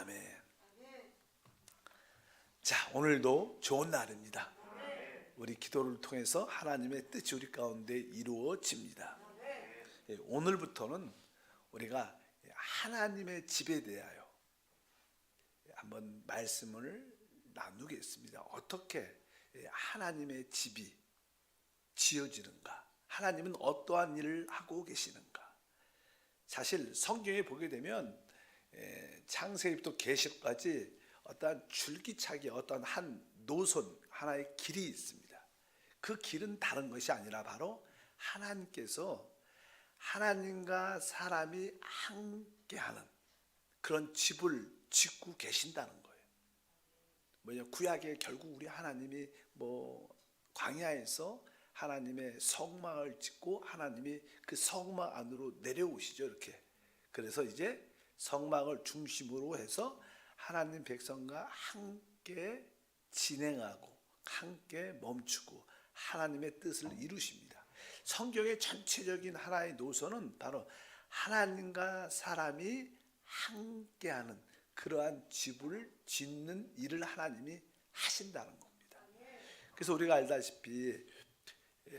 아멘. 자, 오늘도 좋은 날입니다. 우리 기도를 통해서 하나님의 뜻이 우리 가운데 이루어집니다. 오늘부터는 우리가 하나님의 집에 대하여 한번 말씀을 나누겠습니다. 어떻게 하나님의 집이 지어지는가? 하나님은 어떠한 일을 하고 계시는가? 사실 성경에 보게 되면 창세기부터 계시록까지 어떠한 줄기차게 어떠한 한 노선, 하나의 길이 있습니다. 그 길은 다른 것이 아니라 바로 하나님께서 하나님과 사람이 함께하는 그런 집을 짓고 계신다는 거예요. 구약에 결국 우리 하나님이 광야에서 하나님의 성막을 짓고 하나님이 그 성막 안으로 내려오시죠, 이렇게. 그래서 이제 성막을 중심으로 해서 하나님 백성과 함께 진행하고 함께 멈추고 하나님의 뜻을 이루십니다. 성경의 전체적인 하나의 노선은 바로 하나님과 사람이 함께하는 그러한 집을 짓는 일을 하나님이 하신다는 겁니다. 그래서 우리가 알다시피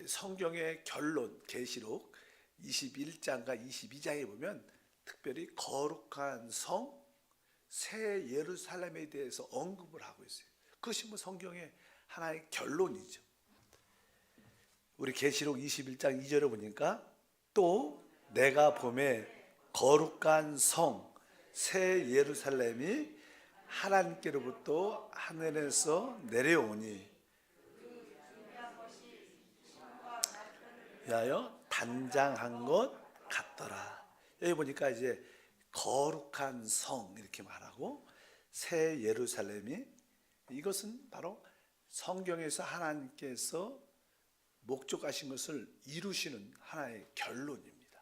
성경의 결론 계시록 21장과 22장에 보면 특별히 거룩한 성 새 예루살렘에 대해서 언급을 하고 있어요. 그것이 성경의 하나의 결론이죠. 우리 계시록 21장 2절에 보니까 또 내가 보매 거룩한 성 새 예루살렘이 하나님께로부터 하늘에서 내려오니 위하여 단장한 것 같더라. 여기 보니까 이제 거룩한 성 이렇게 말하고 새 예루살렘이, 이것은 바로 성경에서 하나님께서 목적하신 것을 이루시는 하나의 결론입니다.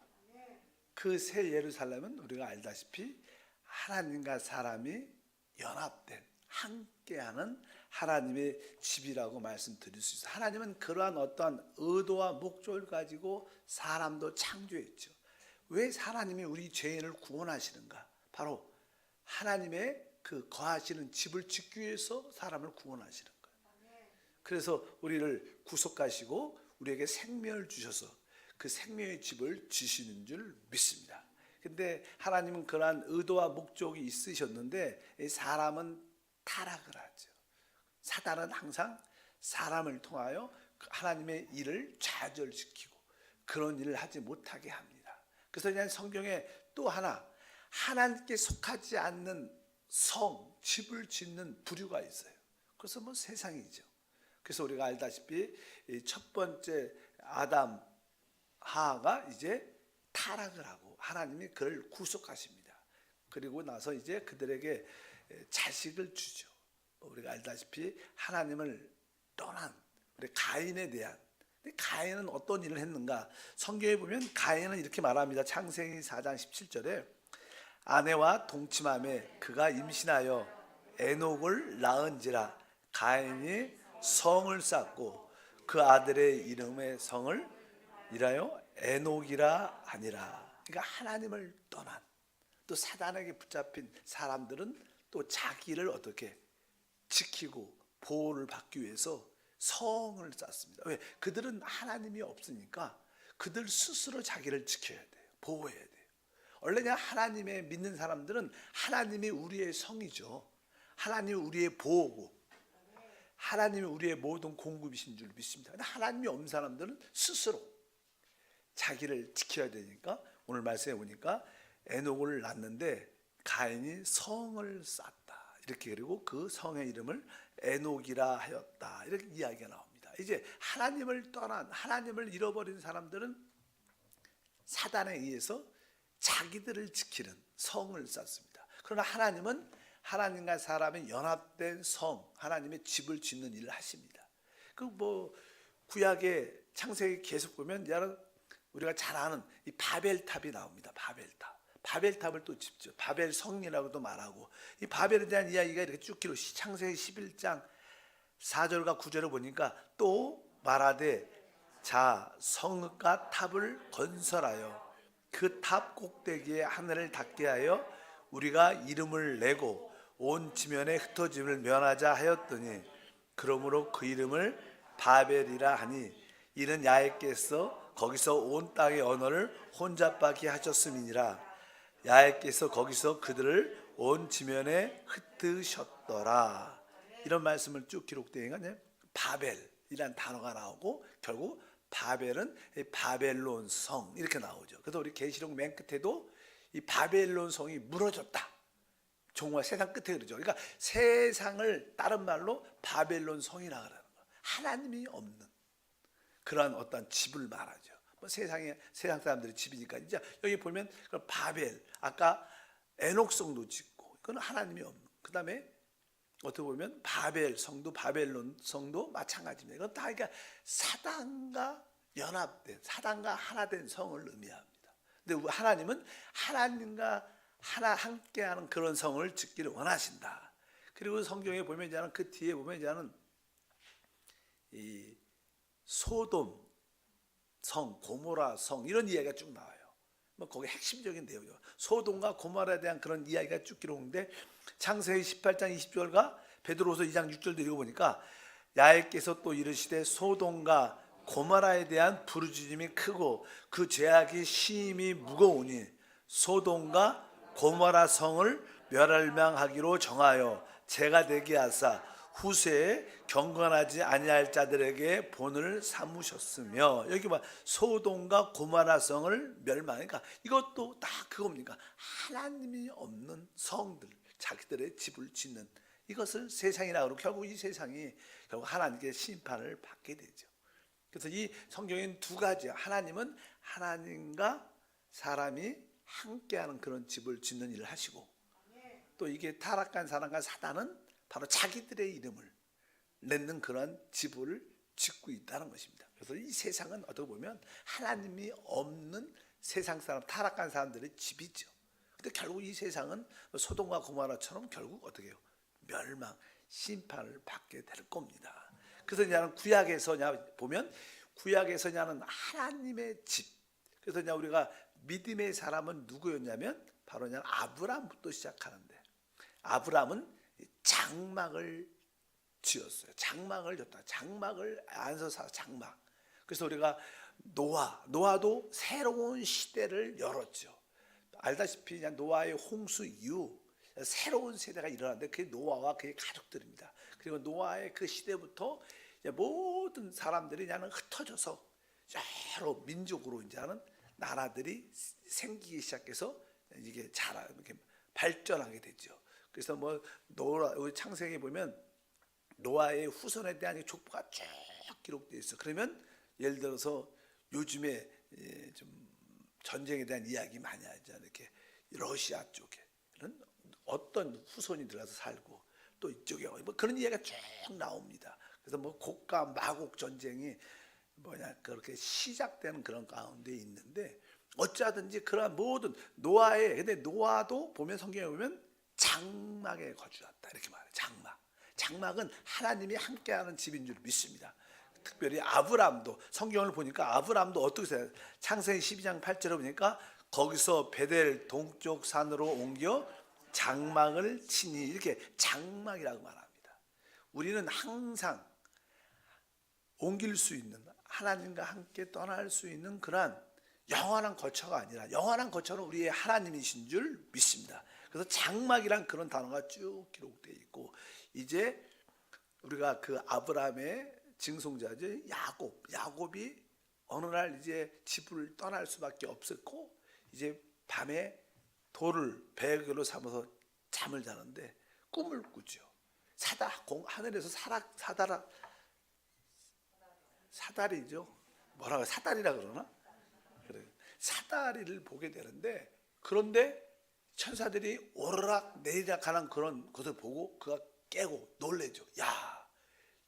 그 새 예루살렘은 우리가 알다시피 하나님과 사람이 연합된 함께하는 하나님의 집이라고 말씀드릴 수 있어요. 하나님은 그러한 어떠한 의도와 목적을 가지고 사람도 창조했죠. 왜 하나님이 우리 죄인을 구원하시는가? 바로 하나님의 그 거하시는 집을 짓기 위해서 사람을 구원하시는 거예요. 그래서 우리를 구속하시고 우리에게 생명을 주셔서 그 생명의 집을 지시는 줄 믿습니다. 근데 하나님은 그러한 의도와 목적이 있으셨는데 사람은 타락을 하죠. 사단은 항상 사람을 통하여 하나님의 일을 좌절시키고 그런 일을 하지 못하게 합니다. 그래서 그냥 성경에 또 하나 하나님께 속하지 않는 성, 집을 짓는 부류가 있어요. 그래서 세상이죠. 그래서 우리가 알다시피 첫 번째 아담, 하하가 이제 타락을 하고 하나님이 그를 구속하십니다. 그리고 나서 이제 그들에게 자식을 주죠. 우리가 알다시피 하나님을 떠난 우리 가인에 대한, 가인은 어떤 일을 했는가? 성경에 보면 가인은 이렇게 말합니다. 창세기 4장 17절에 아내와 동침함에 그가 임신하여 에녹을 낳은지라 가인이 성을 쌓고 그 아들의 이름의 성을 이라여 에녹이라 하니라. 그러니까 하나님을 떠난 또 사단에게 붙잡힌 사람들은 또 자기를 어떻게 지키고 보호를 받기 위해서 성을 쌓습니다. 왜? 그들은 하나님이 없으니까 그들 스스로 자기를 지켜야 돼요. 보호해야 돼요. 원래 그냥 하나님의 믿는 사람들은 하나님이 우리의 성이죠. 하나님이 우리의 보호고 하나님이 우리의 모든 공급이신 줄 믿습니다. 근데 하나님이 없는 사람들은 스스로 자기를 지켜야 되니까 오늘 말씀해 보니까 에녹을 낳는데 가인이 성을 쌓았다. 이렇게, 그리고 그 성의 이름을 에녹이라 하였다. 이렇게 이야기가 나옵니다. 이제 하나님을 떠난, 하나님을 잃어버린 사람들은 사단에 의해서 자기들을 지키는 성을 쌓습니다. 그러나 하나님은 하나님과 사람의 연합된 성, 하나님의 집을 짓는 일을 하십니다. 구약의 창세기 계속 보면 우리가 잘 아는 이 바벨탑이 나옵니다. 바벨탑을 또 짓죠. 바벨성이라고도 말하고, 이 바벨에 대한 이야기가 이렇게 쭉 기록. 창세기 11장 4절과 9절을 보니까 또 말하되 자 성읍과 탑을 건설하여 그 탑 꼭대기에 하늘을 닿게 하여 우리가 이름을 내고 온 지면에 흩어짐을 면하자 하였더니 그러므로 그 이름을 바벨이라 하니 이는 야훼께서 거기서 온 땅의 언어를 혼잡하게 하셨음이니라. 야훼께서 거기서 그들을 온 지면에 흩으셨더라. 이런 말씀을 쭉 기록되어 있는 바벨이란 단어가 나오고 결국 바벨은 바벨론 성 이렇게 나오죠. 그래서 우리 계시록 맨 끝에도 이 바벨론 성이 무너졌다. 정말 세상 끝에 그러죠. 그러니까 세상을 다른 말로 바벨론 성이라 그러는 거예요. 하나님이 없는 그런 어떤 집을 말하죠. 뭐 세상 사람들의 집이니까 이제 여기 보면 바벨 아까 에녹성도 짓고 그건 하나님이 없는. 그다음에 어떻게 보면 바벨 성도 바벨론 성도 마찬가지입니다. 이건 다 그러니까 사단과 연합된 사단과 하나 된 성을 의미합니다. 근데 하나님은 하나님과 하나 함께하는 그런 성을 짓기를 원하신다. 그리고 성경에 보면 이제는 그 뒤에 보면 이제는 이 소돔 성, 고모라 성 이런 이야기가 쭉 나와요. 뭐 거기 핵심적인 내용이죠. 소돔과 고모라에 대한 그런 이야기가 쭉 기록되는데 창세기 18장 20절과 베드로후서 2장 6절도 읽어보니까 야훼께서 또 이르시되 소돔과 고모라에 대한 부르짖음이 크고 그 죄악이 심히 무거우니 소돔과 고모라 성을 멸망하기로 정하여 제가 되게 하사 후세에 경건하지 아니할 자들에게 본을 삼으셨으며 여기 봐 소돔과 고모라 성을 멸망하니까 이것도 다 그겁니까? 하나님이 없는 성들 자기들의 집을 짓는 이것을 세상이라고 하고 결국 이 세상이 결국 하나님께 심판을 받게 되죠. 그래서 이 성경에는 두 가지야. 하나님은 하나님과 사람이 함께하는 그런 집을 짓는 일을 하시고 또 이게 타락한 사람과 사단은 바로 자기들의 이름을 맺는 그런 집을 짓고 있다는 것입니다. 그래서 이 세상은 어떻게 보면 하나님이 없는 세상 사람 타락한 사람들의 집이죠. 근데 결국 이 세상은 소돔과 고모라처럼 결국 어떻게 해요? 멸망, 심판을 받게 될 겁니다. 그래서 이제는 구약에서 보면 구약에서냐는 하나님의 집. 그래서 이제 우리가 믿음의 사람은 누구였냐면 바로 그냥 아브라함부터 시작하는데 아브라함은 장막을 지었어요. 장막을 졌다. 장막을 안서 사 장막. 그래서 우리가 노아도 새로운 시대를 열었죠. 알다시피 그냥 노아의 홍수 이후 새로운 세대가 일어났는데 그게 노아와 그의 가족들입니다. 그리고 노아의 그 시대부터 모든 사람들이 그냥 흩어져서 여러 민족으로 이제는 나라들이 생기기 시작해서 이게 이렇게 발전하게 되죠. 그래서 뭐 창세기에 보면 노아의 후손에 대한 족보가 쭉 기록되어 있어. 그러면 예를 들어서 요즘에 좀 전쟁에 대한 이야기 많이 하죠. 이렇게 러시아 쪽에는 어떤 후손이 들어가서 살고 또 이쪽에 뭐 그런 이야기가 쭉 나옵니다. 그래서 뭐 곡과 마곡 전쟁이 그렇게 시작되는 그런 가운데 있는데 어쩌든지 그런 모든 근데 노아도 보면 성경에 보면 장막에 거주했다 이렇게 말해요. 장막은 하나님이 함께하는 집인 줄 믿습니다. 특별히 아브라함도 성경을 보니까 아브라함도 어떻게 생각해요? 창세기 12장 8절에 보니까 거기서 베델 동쪽 산으로 옮겨 장막을 치니 이렇게 장막이라고 말합니다. 우리는 항상 옮길 수 있는 하나님과 함께 떠날 수 있는 그러한 영원한 거처가 아니라 영원한 거처는 우리의 하나님이신 줄 믿습니다. 그래서 장막이란 그런 단어가 쭉 기록되어 있고 이제 우리가 그 아브라함의 증손자죠. 야곱이 어느 날 이제 집을 떠날 수밖에 없었고 이제 밤에 돌을 베개로 삼아서 잠을 자는데 꿈을 꾸죠. 하늘에서 사다리죠. 뭐라고 사다리라 그러나? 그래. 사다리를 보게 되는데 그런데 천사들이 오르락 내리락 하는 그런 것을 보고 그가 깨고 놀래죠. 야,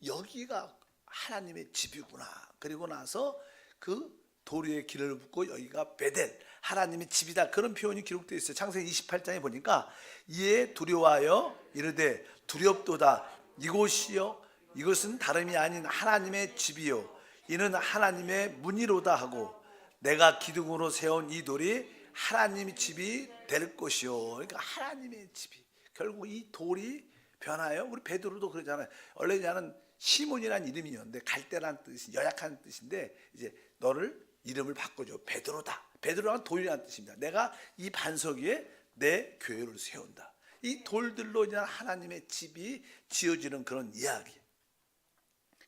여기가 하나님의 집이구나. 그리고 나서 그 돌 위에 길을 붓고 여기가 베델 하나님의 집이다. 그런 표현이 기록되어 있어요. 창세기 28장에 보니까 이에 두려워하여 이르되 두렵도다. 이곳이요 이것은 다름이 아닌 하나님의 집이요 이는 하나님의 문이로다 하고 내가 기둥으로 세운 이 돌이 하나님의 집이 될 것이요. 그러니까 하나님의 집이 결국 이 돌이 변하여 우리 베드로도 그러잖아요. 원래 나는 시몬이라는 이름이었는데 갈대라는 뜻이 연약한 뜻인데 이제 너를 이름을 바꿔줘. 베드로다. 베드로는 돌이라는 뜻입니다. 내가 이 반석 위에 내 교회를 세운다. 이 돌들로 이제 하나님의 집이 지어지는 그런 이야기.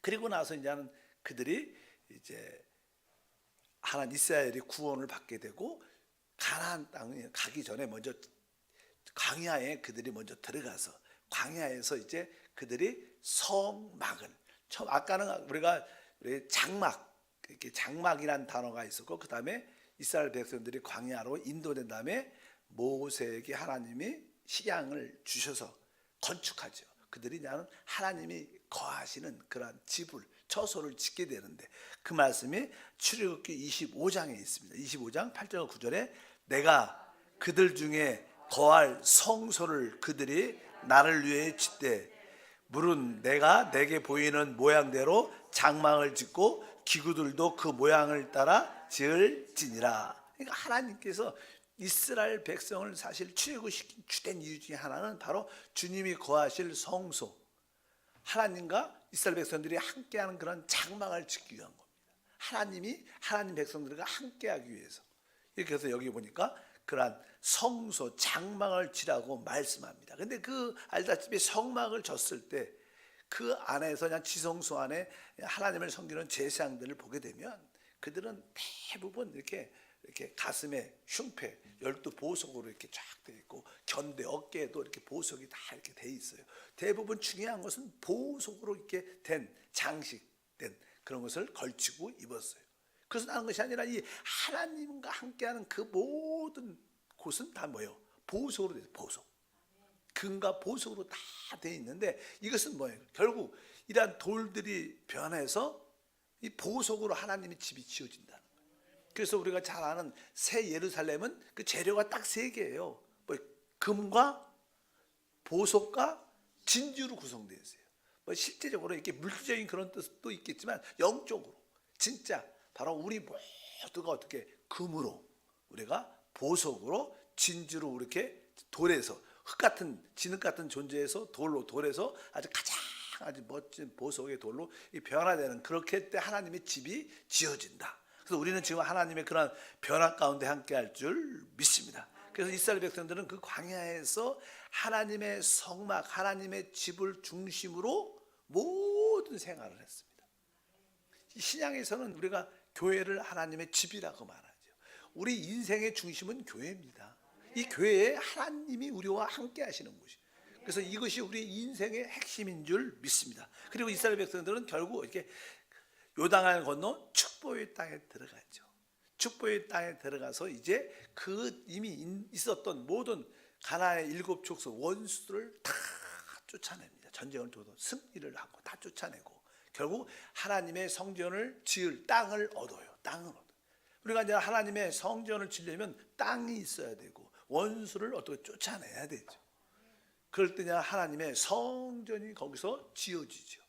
그리고 나서 이제는 그들이 이제 하나님 이스라엘이 구원을 받게 되고 가나안 땅에 가기 전에 먼저 광야에 그들이 먼저 들어가서 광야에서 이제 그들이 성막을 처음 아까는 우리가 장막 이렇게 장막이라는 단어가 있었고 그 다음에 이스라엘 백성들이 광야로 인도된 다음에 모세에게 하나님이 식양을 주셔서 건축하죠. 그들이 나는 하나님이 거하시는 그러한 집을 처소를 짓게 되는데 그 말씀이 출애굽기 25장에 있습니다. 25장 8절 9절에 내가 그들 중에 거할 성소를 그들이 나를 위해 짓되 물은 내가 내게 보이는 모양대로 장막을 짓고 기구들도 그 모양을 따라 지을지니라. 그러니까 하나님께서 이스라엘 백성을 사실 출애굽시킨 주된 이유 중에 하나는 바로 주님이 거하실 성소, 하나님과 이스라엘 백성들이 함께하는 그런 장막을 짓기 위한 겁니다. 하나님이 하나님 백성들과 함께하기 위해서. 이렇게 해서 여기 보니까 그러한 성소 장막을 지라고 말씀합니다. 근데 그 알다시피 성막을 졌을 때 그 안에서 그냥 지성소 안에 하나님을 섬기는 제사장들을 보게 되면 그들은 대부분 이렇게 가슴에 흉패 12 보석으로 이렇게 쫙 돼 있고 견대 어깨에도 이렇게 보석이 다 이렇게 돼 있어요. 대부분 중요한 것은 보석으로 이렇게 된 장식된 그런 것을 걸치고 입었어요. 그래서 나는 것이 아니라 이 하나님과 함께하는 그 모든 곳은 다 뭐예요? 보석으로 돼 있어요. 보석. 금과 보석으로 다 돼 있는데 이것은 뭐예요? 결국 이러한 돌들이 변해서 이 보석으로 하나님의 집이 지어진다는 거예요. 그래서 우리가 잘 아는 새 예루살렘은 그 재료가 딱 세 개예요. 뭐 금과 보석과 진주로 구성되어 있어요. 뭐 실제적으로 이렇게 물질적인 그런 뜻도 있겠지만 영적으로 진짜 바로 우리 모두가 어떻게 금으로 우리가 보석으로 진주로 이렇게 돌에서 흙 같은 진흙 같은 존재에서 돌에서 아주 멋진 보석의 돌로 변화되는 그렇게 때 하나님의 집이 지어진다. 그래서 우리는 지금 하나님의 그런 변화 가운데 함께할 줄 믿습니다. 그래서 이스라엘 백성들은 그 광야에서 하나님의 성막, 하나님의 집을 중심으로 모든 생활을 했습니다. 신약에서는 우리가 교회를 하나님의 집이라고 말하죠. 우리 인생의 중심은 교회입니다. 이 교회에 하나님이 우리와 함께 하시는 곳이에요. 그래서 이것이 우리 인생의 핵심인 줄 믿습니다. 그리고 이스라엘 백성들은 결국 이렇게 요단강을 건너 축복의 땅에 들어갔죠. 축복의 땅에 들어가서 이제 그 이미 있었던 모든 가나안의 7족속 원수들을 다 쫓아냅니다. 전쟁을 통해서 승리를 하고 다 쫓아내고 결국 하나님의 성전을 지을 땅을 얻어요. 땅을 얻어요. 우리가 이제 하나님의 성전을 지으려면 땅이 있어야 되고 원수를 어떻게 쫓아내야 되죠. 그럴 때 하나님의 성전이 거기서 지어지죠.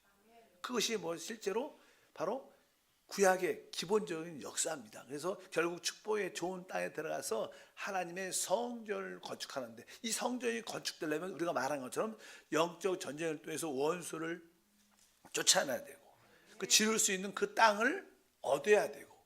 그것이 뭐 실제로 바로 구약의 기본적인 역사입니다. 그래서 결국 축복의 좋은 땅에 들어가서 하나님의 성전을 건축하는데 이 성전이 건축되려면 우리가 말한 것처럼 영적 전쟁을 통해서 원수를 쫓아내야 되고 그 지을 수 있는 그 땅을 얻어야 되고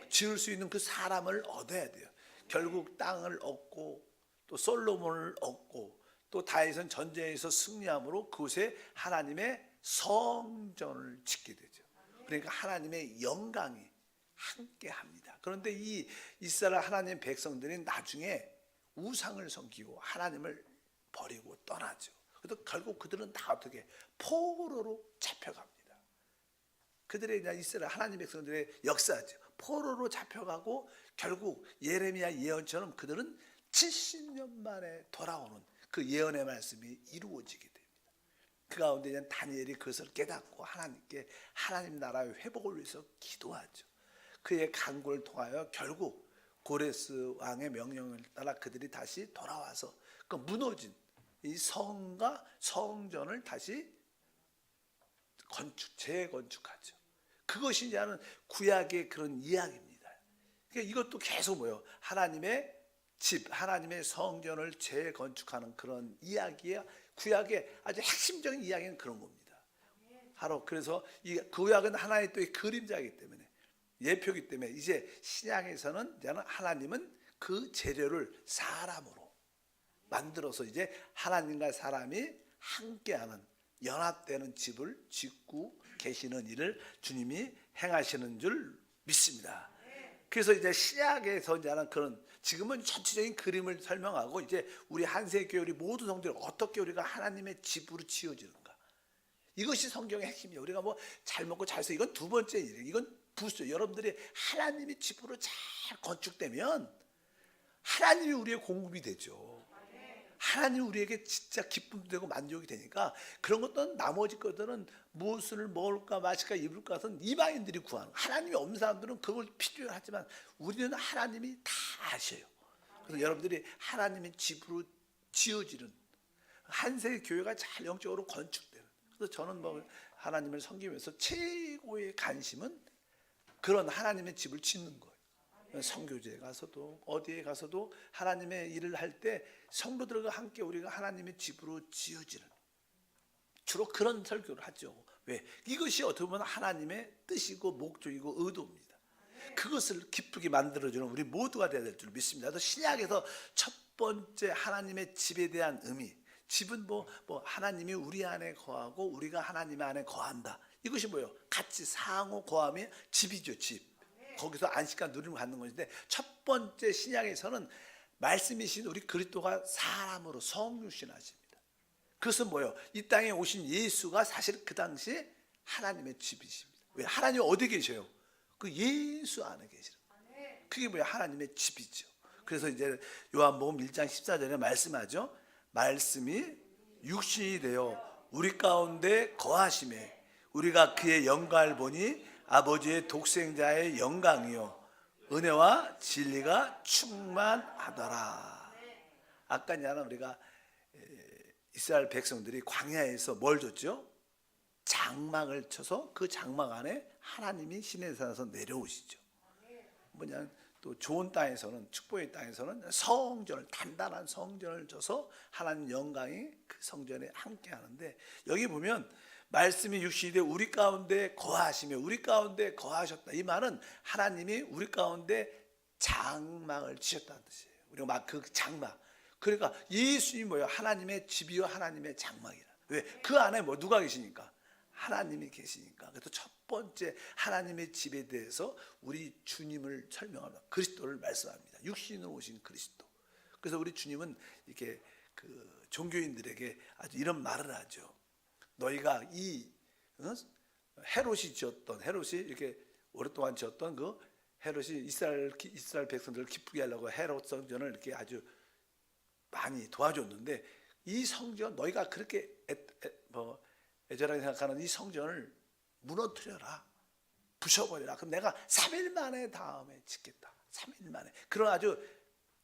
지을 수 있는 그 사람을 얻어야 돼요. 결국 땅을 얻고 또 솔로몬을 얻고 또 다윗은 전쟁에서 승리함으로 그곳에 하나님의 성전을 짓게 되죠. 그러니까 하나님의 영광이 함께합니다. 그런데 이 이스라엘 하나님의 백성들이 나중에 우상을 섬기고 하나님을 버리고 떠나죠. 그래서 결국 그들은 다 어떻게 포로로 잡혀갑니다. 그들의 이스라엘 하나님의 백성들의 역사죠. 포로로 잡혀가고 결국 예레미야 예언처럼 그들은 70년 만에 돌아오는 그 예언의 말씀이 이루어지게 됩니다. 그 가운데 다니엘이 그것을 깨닫고 하나님께 하나님 나라의 회복을 위해서 기도하죠. 그의 간구를 통하여 결국 고레스 왕의 명령을 따라 그들이 다시 돌아와서 그 무너진 이 성과 성전을 다시 재건축하죠. 그것이 이제는 구약의 그런 이야기입니다. 그러니까 이것도 계속 뭐예요? 하나님의 집, 하나님의 성전을 재건축하는 그런 이야기야. 구약의 아주 핵심적인 이야기는 그런 겁니다. 바로 그래서 이 구약은 하나의 또 그림자이기 때문에, 예표이기 때문에, 이제 신약에서는 이제는 하나님은 그 재료를 사람으로 만들어서 이제 하나님과 사람이 함께하는, 연합되는 집을 짓고 계시는 일을 주님이 행하시는 줄 믿습니다. 그래서 이제 신약에서 이제는 그런, 지금은 전체적인 그림을 설명하고, 이제 우리 한세교회 우리 모든 성도들 어떻게 우리가 하나님의 집으로 지어지는가, 이것이 성경의 핵심이에요. 우리가 뭐 잘 먹고 잘 써, 이건 두 번째 일이에요. 이건 부수. 여러분들이 하나님의 집으로 잘 건축되면 하나님이 우리의 공급이 되죠. 하나님이 우리에게 진짜 기쁨도 되고 만족이 되니까, 그런 것들은 나머지 것들은 무엇을 먹을까 마실까 입을까 하는 이방인들이 구하는, 하나님이 없는 사람들은 그걸 필요로 하지만 우리는 하나님이 다 아셔요. 그래서 여러분들이 하나님의 집으로 지어지는 한세의 교회가 잘 영적으로 건축되는, 그래서 저는 뭐 하나님을 섬기면서 최고의 관심은 그런 하나님의 집을 짓는 거예요. 선교지에 가서도 어디에 가서도 하나님의 일을 할 때 성도들과 함께 우리가 하나님의 집으로 지어지는, 주로 그런 설교를 하죠. 왜? 이것이 어떻게 보면 하나님의 뜻이고 목적이고 의도입니다. 그것을 기쁘게 만들어주는 우리 모두가 되어야 될 줄 믿습니다. 그래서 신약에서 첫 번째 하나님의 집에 대한 의미, 집은 뭐 하나님이 우리 안에 거하고 우리가 하나님 안에 거한다, 이것이 뭐예요? 같이 상호 거함이 집이죠. 집. 거기서 안식과 누림을 갖는 것인데, 첫 번째 신약에서는 말씀이신 우리 그리스도가 사람으로 성육신하십니다. 그것은 뭐예요? 이 땅에 오신 예수가 사실 그 당시에 하나님의 집이십니다. 왜? 하나님 어디 계셔요? 그 예수 안에 계시는, 그게 뭐예요? 하나님의 집이죠. 그래서 이제 요한복음 1장 14절에 말씀하죠. 말씀이 육신이 되어 우리 가운데 거하심에 우리가 그의 영광을 보니 아버지의 독생자의 영광이요 은혜와 진리가 충만하더라. 아까 이제는 우리가 이스라엘 백성들이 광야에서 뭘 줬죠? 장막을 쳐서 그 장막 안에 하나님이 시내산에서 내려오시죠. 뭐냐, 또 좋은 땅에서는, 축복의 땅에서는 성전을, 단단한 성전을 줘서 하나님 영광이 그 성전에 함께 하는데, 여기 보면 말씀이 육신이 되어 우리 가운데 거하시며 우리 가운데 거하셨다, 이 말은 하나님이 우리 가운데 장막을 지셨다는 뜻이에요. 우리가 막 그 장막, 그러니까 예수님이 뭐예요? 하나님의 집이요 하나님의 장막이라. 왜? 그 안에 뭐 누가 계시니까? 하나님이 계시니까. 그래서 첫 번째 하나님의 집에 대해서 우리 주님을 설명합니다. 그리스도를 말씀합니다. 육신으로 오신 그리스도. 그래서 우리 주님은 이렇게 그 종교인들에게 아주 이런 말을 하죠. 너희가 이 헤롯이 지었던, 헤롯이 이렇게 오랫동안 지었던 그 헤롯이 이스라엘 백성들을 기쁘게 하려고 헤롯 성전을 이렇게 아주 많이 도와줬는데, 이 성전 너희가 그렇게 애절하게 생각하는 이 성전을 무너뜨려라, 부셔버려라. 그럼 내가 3일 만에 다음에 짓겠다. 3일 만에. 그런 아주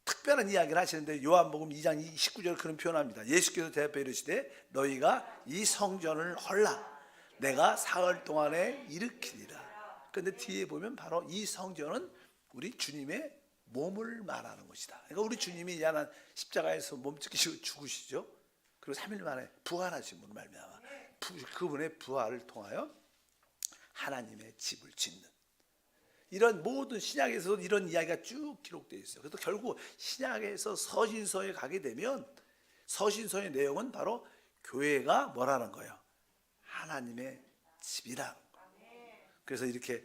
특별한 이야기를 하시는데, 요한복음 2장 19절 그런 표현합니다. 예수께서 대답해 이르시되 너희가 이 성전을 헐라 내가 사흘 동안에 일으키리라. 그런데 뒤에 보면 바로 이 성전은 우리 주님의 몸을 말하는 것이다. 그러니까 우리 주님이 이제는 십자가에서 몸짓기시고 죽으시죠. 그리고 3일 만에 부활하신 분을 말미암아 그분의 부활을 통하여 하나님의 집을 짓는, 이런 모든 신약에서도 이런 이야기가 쭉 기록되어 있어요. 그래서 결국 신약에서 서신서에 가게 되면 서신서의 내용은 바로 교회가 뭐라는 거예요? 하나님의 집이라는 거예요. 그래서 이렇게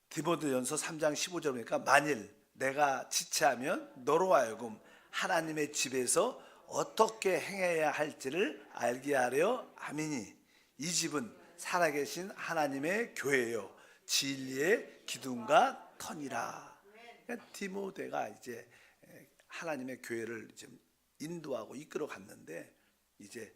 디모데전서 3장 15절 보니까 만일 내가 지체하면 너로 하여금 하나님의 집에서 어떻게 행해야 할지를 알게 하려 함이니 이 집은 살아계신 하나님의 교회요 진리의 기둥과 터니라. 그러니까 디모데가 이제 하나님의 교회를 지금 인도하고 이끌어 갔는데, 이제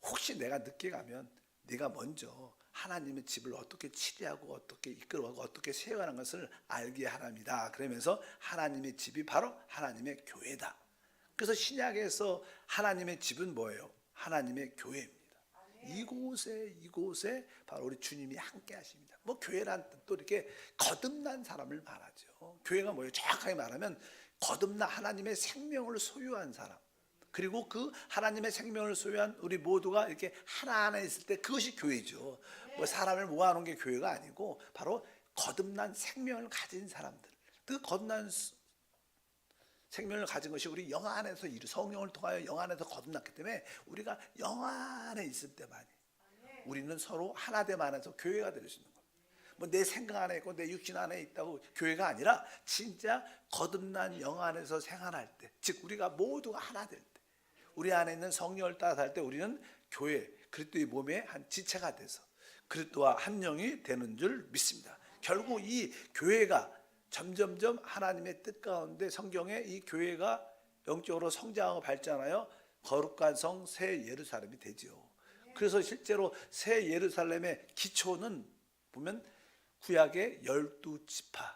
혹시 내가 늦게 가면 네가 먼저 하나님의 집을 어떻게 치리하고 어떻게 이끌어가고 어떻게 세워가는 것을 알게 하랍니다. 그러면서 하나님의 집이 바로 하나님의 교회다. 그래서 신약에서 하나님의 집은 뭐예요? 하나님의 교회입니다. 이곳에 바로 우리 주님이 함께 하십니다. 뭐 교회란 뜻도 이렇게 거듭난 사람을 말하죠. 교회가 뭐예요? 정확하게 말하면 거듭나 하나님의 생명을 소유한 사람, 그리고 그 하나님의 생명을 소유한 우리 모두가 이렇게 하나 안에 있을 때 그것이 교회죠. 뭐 사람을 모아놓은 게 교회가 아니고 바로 거듭난 생명을 가진 사람들, 그 거듭난 생명을 가진 것이 우리 영 안에서 성령을 통하여 영 안에서 거듭났기 때문에 우리가 영 안에 있을 때만이 우리는 서로 하나됨 안에서 교회가 될 수 있는 거예요. 뭐 내 생각 안에 있고 내 육신 안에 있다고 교회가 아니라 진짜 거듭난 영 안에서 생활할 때, 즉 우리가 모두가 하나 될 때, 우리 안에 있는 성령을 따라 살 때 우리는 교회, 그리스도의 몸의 한 지체가 돼서 그리스도와 한 영이 되는 줄 믿습니다. 결국 이 교회가 점점점 하나님의 뜻 가운데 성경에 이 교회가 영적으로 성장하고 발전하여 거룩한 성 새 예루살렘이 되죠. 그래서 실제로 새 예루살렘의 기초는 보면 구약의 12지파,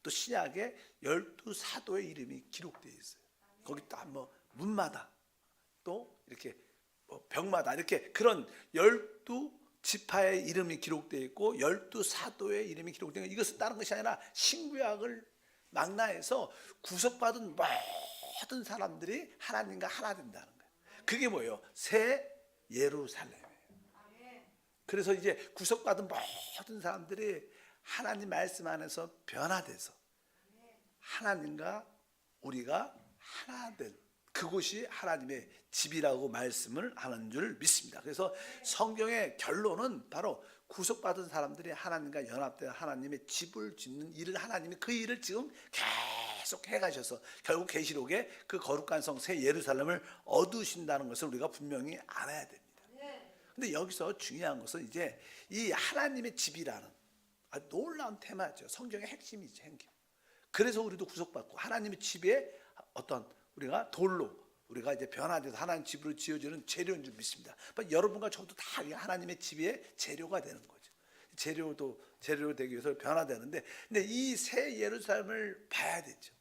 또 신약의 12사도의 이름이 기록되어 있어요. 거기 또 뭐 문마다 또 이렇게 벽마다 이렇게 그런 12지파의 이름이 기록되어 있고 12사도의 이름이 기록되어 있고, 이것은 다른 것이 아니라 신구약을 망라해서 구속받은 모든 사람들이 하나님과 하나 된다는 거예요. 그게 뭐예요? 새 예루살렘이에요. 그래서 이제 구속받은 모든 사람들이 하나님 말씀 안에서 변화돼서 하나님과 우리가 하나 된 그곳이 하나님의 집이라고 말씀을 하는 줄 믿습니다. 그래서 성경의 결론은 바로 구속받은 사람들이 하나님과 연합된 하나님의 집을 짓는 일을, 하나님이 그 일을 지금 계속 해가셔서 결국 계시록에 그 거룩한 성 새 예루살렘을 얻으신다는 것을 우리가 분명히 알아야 됩니다. 근데 여기서 중요한 것은 이제 이 하나님의 집이라는 아주 놀라운 테마죠. 성경의 핵심이죠, 핵심. 그래서 우리도 구속받고 하나님의 집에 어떤 우리가 돌로 우리가 이제 변화돼서 하나님 집으로 지어지는 재료인 줄 믿습니다. 여러분과 저도 다 하나님의 집의 재료가 되는 거죠. 재료 되기 위해서 변화되는데, 근데 이 새 예루살렘을 봐야 되죠.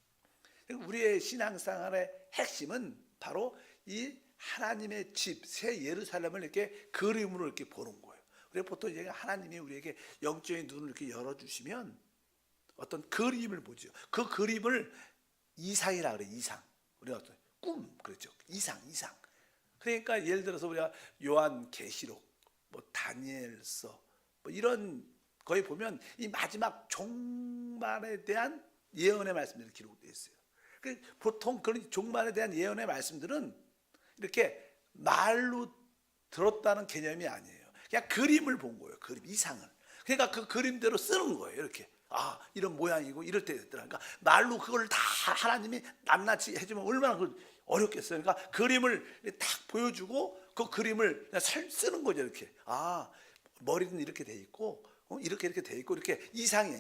우리의 신앙생활의 핵심은 바로 이 하나님의 집, 새 예루살렘을 이렇게 그림으로 이렇게 보는 거예요. 우리가 보통 이제 하나님이 우리에게 영적인 눈을 이렇게 열어주시면 어떤 그림을 보죠. 그 그림을 이상이라 그래요. 이상. 우리가 어떤 꿈, 그렇죠. 이상. 그러니까 예를 들어서 우리가 요한 계시록, 뭐 다니엘서, 뭐 이런 거에 보면 이 마지막 종말에 대한 예언의 말씀들이 기록되어 있어요. 보통 그런 종말에 대한 예언의 말씀들은 이렇게 말로 들었다는 개념이 아니에요. 그냥 그림을 본 거예요. 그림, 이상을. 그러니까 그 그림대로 쓰는 거예요. 이렇게. 아, 이런 모양이고 이럴 때 됐더라. 그러니까 말로 그걸 다 하나님이 낱낱이 해주면 얼마나 어렵겠어요. 그러니까 그림을 딱 보여주고 그 그림을 그냥 쓰는 거죠. 이렇게. 아, 머리는 이렇게 돼 있고, 이렇게 돼 있고, 이렇게 이상이에요.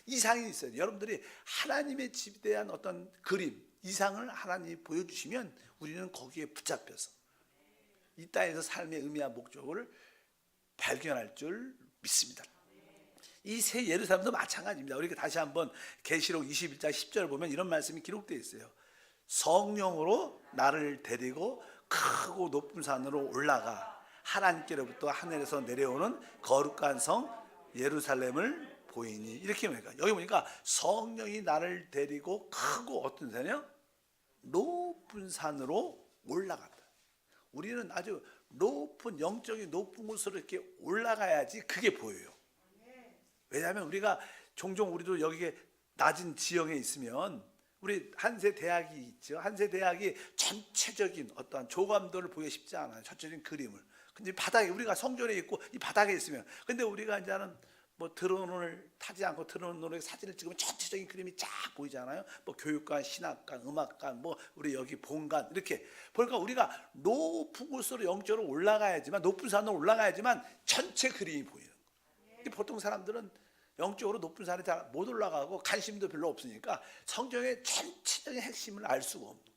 이상이 있어요. 여러분들이 하나님의 집에 대한 어떤 그림, 이상을 하나님이 보여주시면 우리는 거기에 붙잡혀서 이 땅에서 삶의 의미와 목적을 발견할 줄 믿습니다. 이 새 예루살렘도 마찬가지입니다. 우리가 다시 한번 계시록 21장 10절 보면 이런 말씀이 기록되어 있어요. 성령으로 나를 데리고 크고 높은 산으로 올라가 하나님께로부터 하늘에서 내려오는 거룩한 성 예루살렘을 보이니, 이렇게 보니까 여기 보니까 성령이 나를 데리고 크고 어떤 산이요? 높은 산으로 올라갔다. 우리는 아주 높은 영적인 높은 곳으로 이렇게 올라가야지 그게 보여요. 왜냐하면 우리가 종종 우리도 여기에 낮은 지형에 있으면 우리 한세대학이 있죠. 한세대학이 전체적인 어떠한 조감도를 보기 쉽지 않아요. 전체적인 그림을. 근데 바닥에 우리가 성전에 있고 이 바닥에 있으면, 근데 우리가 이제는 뭐 드론을 타지 않고 드론으로 사진을 찍으면 전체적인 그림이 쫙 보이잖아요. 뭐 교육관, 신학관, 음악관, 뭐 우리 여기 본관 이렇게 보니까 우리가 높은 곳으로 영적으로 올라가야지만, 높은 산으로 올라가야지만 전체 그림이 보이는 거예요. 보통 사람들은 영적으로 높은 산에 잘 못 올라가고 관심도 별로 없으니까 성경의 전체적인 핵심을 알 수가 없는 거예요.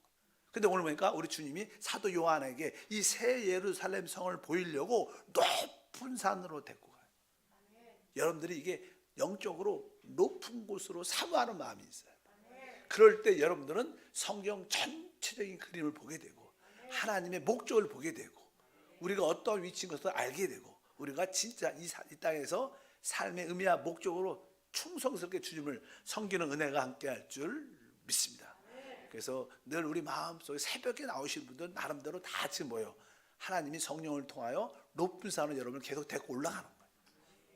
근데 오늘 보니까 우리 주님이 사도 요한에게 이 새 예루살렘 성을 보이려고 높은 산으로 데리고 가요. 여러분들이 이게 영적으로 높은 곳으로 사모하는 마음이 있어요. 그럴 때 여러분들은 성경 전체적인 그림을 보게 되고 하나님의 목적을 보게 되고 우리가 어떤 위치인 것을 알게 되고 우리가 진짜 이 땅에서 삶의 의미와 목적으로 충성스럽게 주님을 섬기는 은혜가 함께할 줄 믿습니다. 그래서 늘 우리 마음속에 새벽에 나오신 분들 나름대로 다 같이 모여 하나님이 성령을 통하여 높은 산으로 여러분을 계속 데리고 올라가는 거예요.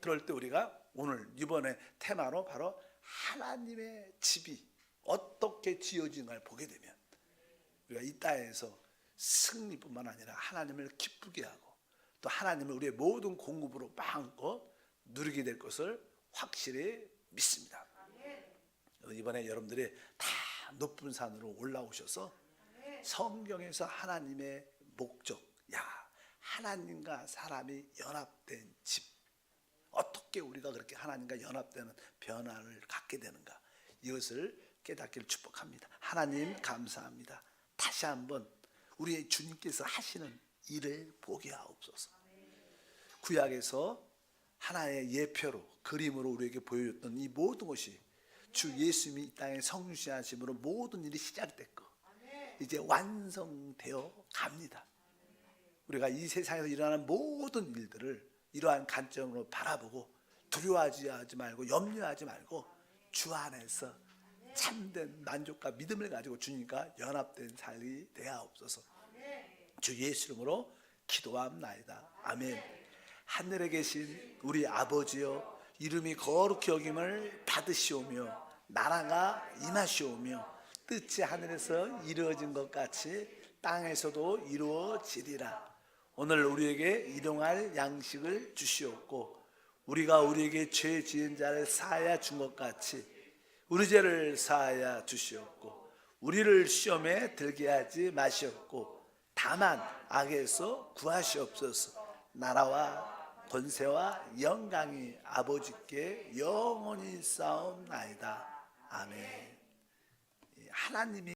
그럴 때 우리가 오늘 이번에 테마로 바로 하나님의 집이 어떻게 지어지는가를 보게 되면 우리가 이 땅에서 승리뿐만 아니라 하나님을 기쁘게 하고 또 하나님을 우리의 모든 공급으로 마음껏 누리게 될 것을 확실히 믿습니다. 이번에 여러분들이 다 높은 산으로 올라오셔서 성경에서 하나님의 목적, 하나님과 사람이 연합된 집, 어떻게 우리가 그렇게 하나님과 연합되는 변화를 갖게 되는가, 이것을 깨닫기를 축복합니다. 하나님 감사합니다. 다시 한번 우리 주님께서 하시는 일을 보게 하옵소서. 구약에서 하나의 예표로 그림으로 우리에게 보여줬던 이 모든 것이 주 예수님이 이 땅에 성육신하심으로 모든 일이 시작됐고 이제 완성되어 갑니다. 우리가 이 세상에서 일어나는 모든 일들을 이러한 관점으로 바라보고 두려워하지 말고 염려하지 말고 주 안에서 참된 만족과 믿음을 가지고 주님과 연합된 삶이 되옵소서. 주 예수 이름으로 기도합나이다. 아멘. 하늘에 계신 우리 아버지여, 이름이 거룩히 여김을 받으시오며 나라가 임하시오며 뜻이 하늘에서 이루어진 것 같이 땅에서도 이루어지리라. 오늘 우리에게 일용할 양식을 주시옵고 우리가 우리에게 죄 지은 자를 사하여 준 것 같이 우리 죄를 사하여 주시옵고 우리를 시험에 들게 하지 마시옵고 다만 악에서 구하시옵소서. 나라와 권세와 영광이 아버지께 영원히 쌓옵나이다. 아멘. 하나님이